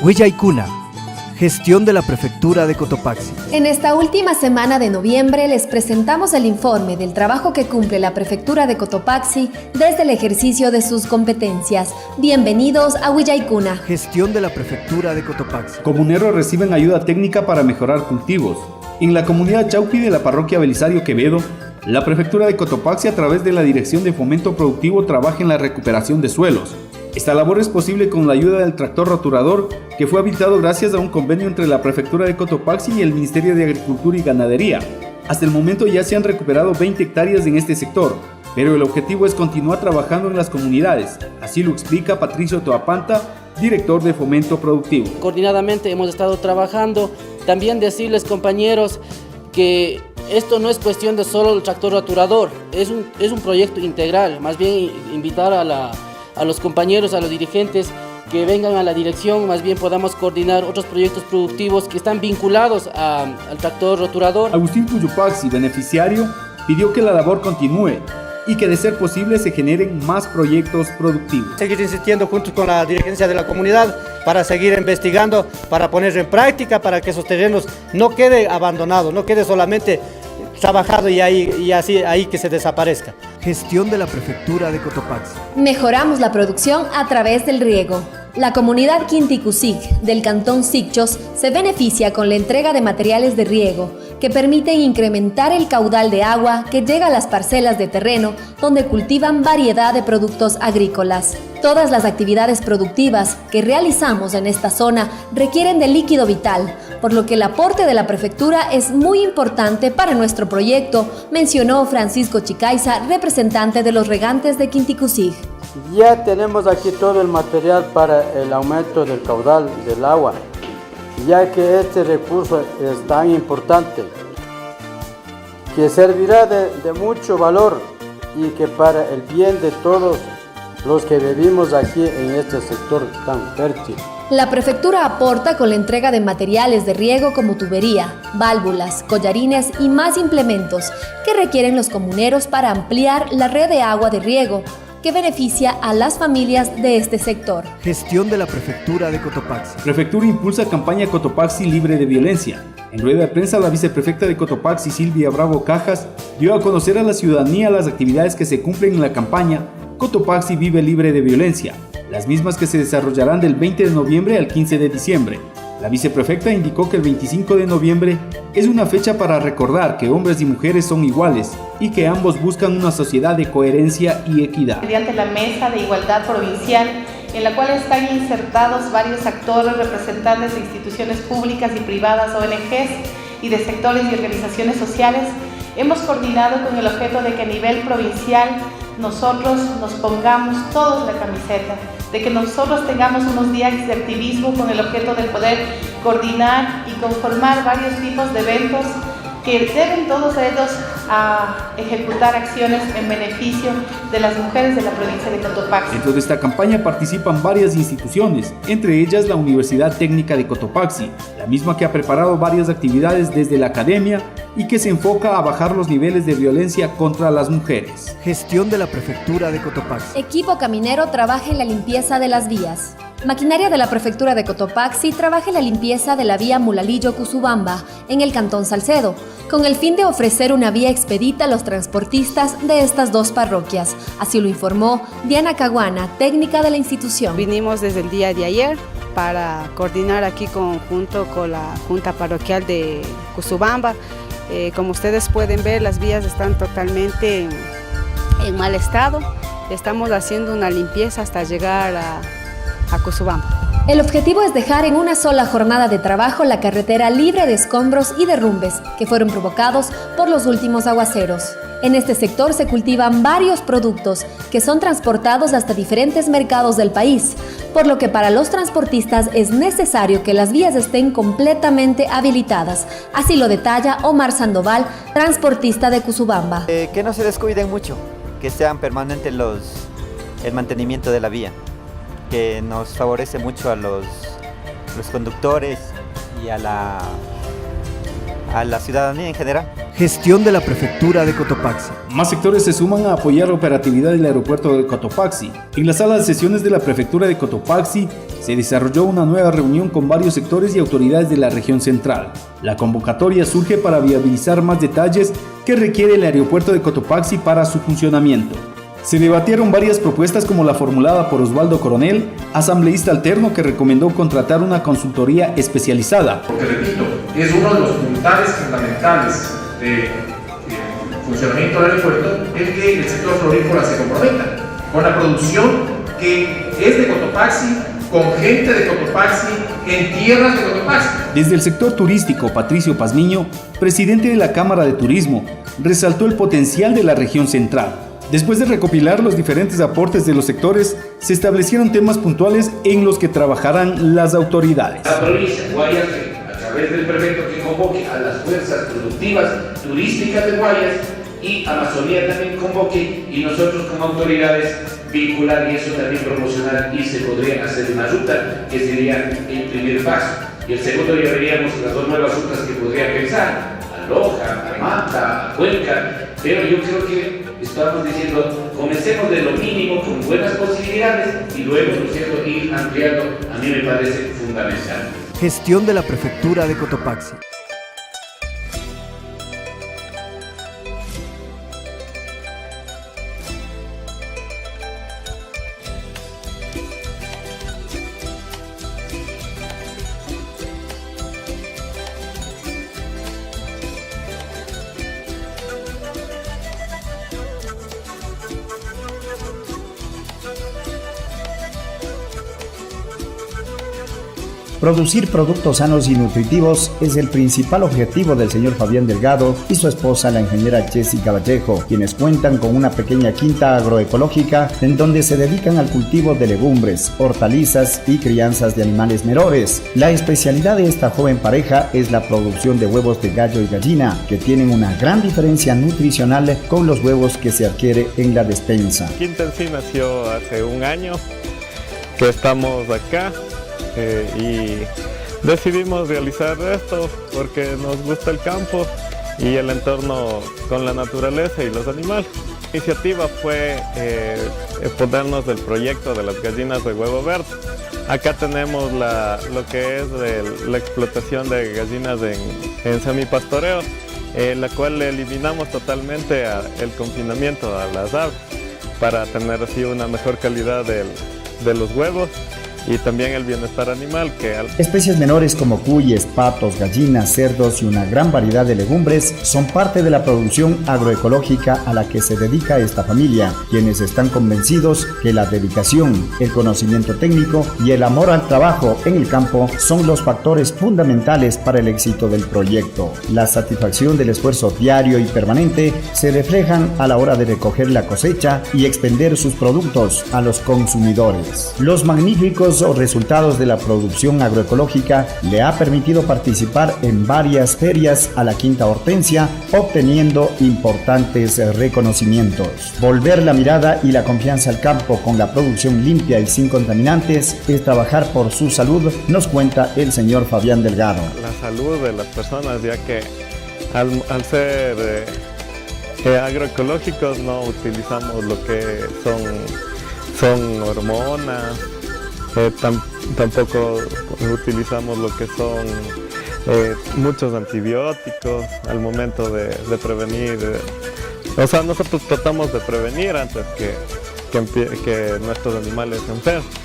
Huillaicuna, gestión de la Prefectura de Cotopaxi. En esta última semana de noviembre les presentamos el informe del trabajo que cumple la Prefectura de Cotopaxi desde el ejercicio de sus competencias. Bienvenidos a Huillaicuna. Gestión de la Prefectura de Cotopaxi. Comuneros reciben ayuda técnica para mejorar cultivos. En la comunidad Chauqui de la parroquia Belisario Quevedo, la Prefectura de Cotopaxi a través de la Dirección de Fomento Productivo trabaja en la recuperación de suelos. Esta labor es posible con la ayuda del tractor roturador que fue habilitado gracias a un convenio entre la Prefectura de Cotopaxi y el Ministerio de Agricultura y Ganadería. Hasta el momento ya se han recuperado 20 hectáreas en este sector, pero el objetivo es continuar trabajando en las comunidades. Así lo explica Patricio Toapanta, director de Fomento Productivo. Coordinadamente hemos estado trabajando. También decirles, compañeros, que esto no es cuestión de solo el tractor roturador, es un proyecto integral. Más bien invitar a los compañeros, a los dirigentes que vengan a la dirección, más bien podamos coordinar otros proyectos productivos que están vinculados al tractor roturador. Agustín Puyupaxi, beneficiario, pidió que la labor continúe y que de ser posible se generen más proyectos productivos. Seguir insistiendo juntos con la dirigencia de la comunidad para seguir investigando, para poner en práctica, para que esos terrenos no quede abandonado, no quede solamente trabajado y ahí que se desaparezca. Gestión de la Prefectura de Cotopaxi. Mejoramos la producción a través del riego. La comunidad Quinticusig del cantón Sicchos se beneficia con la entrega de materiales de riego que permiten incrementar el caudal de agua que llega a las parcelas de terreno donde cultivan variedad de productos agrícolas. Todas las actividades productivas que realizamos en esta zona requieren de líquido vital, por lo que el aporte de la Prefectura es muy importante para nuestro proyecto, mencionó Francisco Chicaiza, representante de los regantes de Quinticusig. Ya tenemos aquí todo el material para el aumento del caudal del agua, ya que este recurso es tan importante, que servirá de mucho valor y que para el bien de todos los que vivimos aquí en este sector tan fértil. La Prefectura aporta con la entrega de materiales de riego como tubería, válvulas, collarines y más implementos que requieren los comuneros para ampliar la red de agua de riego, que beneficia a las familias de este sector. Gestión de la Prefectura de Cotopaxi. Prefectura impulsa campaña Cotopaxi libre de violencia. En rueda de prensa, la viceprefecta de Cotopaxi, Silvia Bravo Cajas, dio a conocer a la ciudadanía las actividades que se cumplen en la campaña Cotopaxi vive libre de violencia, las mismas que se desarrollarán del 20 de noviembre al 15 de diciembre. La viceprefecta indicó que el 25 de noviembre es una fecha para recordar que hombres y mujeres son iguales y que ambos buscan una sociedad de coherencia y equidad. Mediante la Mesa de Igualdad Provincial, en la cual están insertados varios actores, representantes de instituciones públicas y privadas, ONGs y de sectores y organizaciones sociales, hemos coordinado con el objeto de que a nivel provincial nosotros nos pongamos todos la camiseta, de que nosotros tengamos unos días de activismo con el objeto de poder coordinar y conformar varios tipos de eventos que deben todos ellos a ejecutar acciones en beneficio de las mujeres de la provincia de Cotopaxi. Dentro de esta campaña participan varias instituciones, entre ellas la Universidad Técnica de Cotopaxi, la misma que ha preparado varias actividades desde la academia y que se enfoca a bajar los niveles de violencia contra las mujeres. Gestión de la Prefectura de Cotopaxi. Equipo caminero trabaja en la limpieza de las vías. Maquinaria de la Prefectura de Cotopaxi trabaja en la limpieza de la vía Mulalillo-Cuzubamba, en el cantón Salcedo, con el fin de ofrecer una vía expedita a los transportistas de estas dos parroquias. Así lo informó Diana Caguana, técnica de la institución. Vinimos desde el día de ayer para coordinar aquí junto con la Junta Parroquial de Cuzubamba. Como ustedes pueden ver, las vías están totalmente en mal estado. Estamos haciendo una limpieza hasta llegar a Cuzubamba. El objetivo es dejar en una sola jornada de trabajo la carretera libre de escombros y derrumbes que fueron provocados por los últimos aguaceros. En este sector se cultivan varios productos que son transportados hasta diferentes mercados del país, por lo que para los transportistas es necesario que las vías estén completamente habilitadas. Así lo detalla Omar Sandoval, transportista de Cuzubamba. Que no se descuiden mucho, que sean permanentes el mantenimiento de la vía, que nos favorece mucho a los conductores y a la ciudadanía en general. Gestión de la Prefectura de Cotopaxi. Más sectores se suman a apoyar la operatividad del aeropuerto de Cotopaxi. En la sala de sesiones de la Prefectura de Cotopaxi se desarrolló una nueva reunión con varios sectores y autoridades de la región central. La convocatoria surge para viabilizar más detalles que requiere el aeropuerto de Cotopaxi para su funcionamiento. Se debatieron varias propuestas como la formulada por Osvaldo Coronel, asambleísta alterno, que recomendó contratar una consultoría especializada. Porque repito, es uno de los puntales fundamentales del funcionamiento del aeropuerto el que el sector florícola se comprometa con la producción que es de Cotopaxi, con gente de Cotopaxi, en tierras de Cotopaxi. Desde el sector turístico, Patricio Pazmiño, presidente de la Cámara de Turismo, resaltó el potencial de la región central. Después de recopilar los diferentes aportes de los sectores, se establecieron temas puntuales en los que trabajarán las autoridades. La provincia de Guayas, a través del prefecto que convoque a las fuerzas productivas turísticas de Guayas, y Amazonía también convoque, y nosotros como autoridades vincular y eso también promocionar, y se podría hacer una ruta que sería el primer paso. Y el segundo ya veríamos las dos nuevas rutas que podría pensar, a Loja, a Manta, a Cuenca, pero yo creo que estamos diciendo, comencemos de lo mínimo con buenas posibilidades y luego, ¿no es cierto?, ir ampliando, a mí me parece fundamental. Gestión de la Prefectura de Cotopaxi. Producir productos sanos y nutritivos es el principal objetivo del señor Fabián Delgado y su esposa, la ingeniera Jessica Vallejo, quienes cuentan con una pequeña quinta agroecológica en donde se dedican al cultivo de legumbres, hortalizas y crianzas de animales menores. La especialidad de esta joven pareja es la producción de huevos de gallo y gallina, que tienen una gran diferencia nutricional con los huevos que se adquiere en la despensa. Quinta en sí nació hace un año que estamos acá. Y decidimos realizar esto porque nos gusta el campo y el entorno con la naturaleza y los animales. La iniciativa fue ponernos del proyecto de las gallinas de huevo verde. Acá tenemos lo que es la explotación de gallinas en semipastoreo, la cual eliminamos totalmente el confinamiento a las aves para tener así una mejor calidad de los huevos y también el bienestar animal. Especies menores como cuyes, patos, gallinas, cerdos y una gran variedad de legumbres son parte de la producción agroecológica a la que se dedica esta familia, quienes están convencidos que la dedicación, el conocimiento técnico y el amor al trabajo en el campo son los factores fundamentales para el éxito del proyecto. La satisfacción del esfuerzo diario y permanente se reflejan a la hora de recoger la cosecha y expender sus productos a los consumidores. Los magníficos resultados de la producción agroecológica le ha permitido participar en varias ferias a la Quinta Hortensia, obteniendo importantes reconocimientos. Volver la mirada y la confianza al campo con la producción limpia y sin contaminantes es trabajar por su salud, nos cuenta el señor Fabián Delgado. La salud de las personas, ya que al ser agroecológicos no utilizamos lo que son hormonas. Tampoco utilizamos lo que son muchos antibióticos al momento de prevenir. O sea, nosotros tratamos de prevenir antes que nuestros animales se enfermen.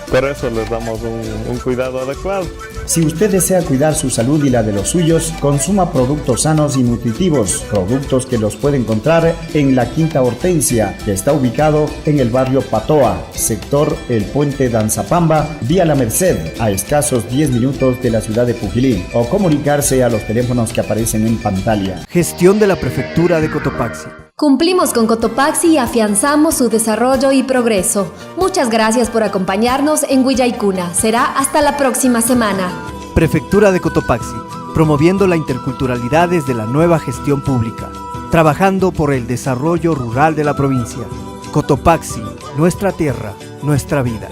Por eso les damos un cuidado adecuado. Si usted desea cuidar su salud y la de los suyos, consuma productos sanos y nutritivos, productos que los puede encontrar en la Quinta Hortensia, que está ubicado en el barrio Patoa, sector El Puente Danzapamba, vía La Merced, a escasos 10 minutos de la ciudad de Pujilí, o comunicarse a los teléfonos que aparecen en pantalla. Gestión de la Prefectura de Cotopaxi. Cumplimos con Cotopaxi y afianzamos su desarrollo y progreso. Muchas gracias por acompañarnos en Huillaicuna. Será hasta la próxima semana. Prefectura de Cotopaxi, promoviendo la interculturalidad desde la nueva gestión pública, trabajando por el desarrollo rural de la provincia. Cotopaxi, nuestra tierra, nuestra vida.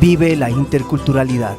Vive la interculturalidad.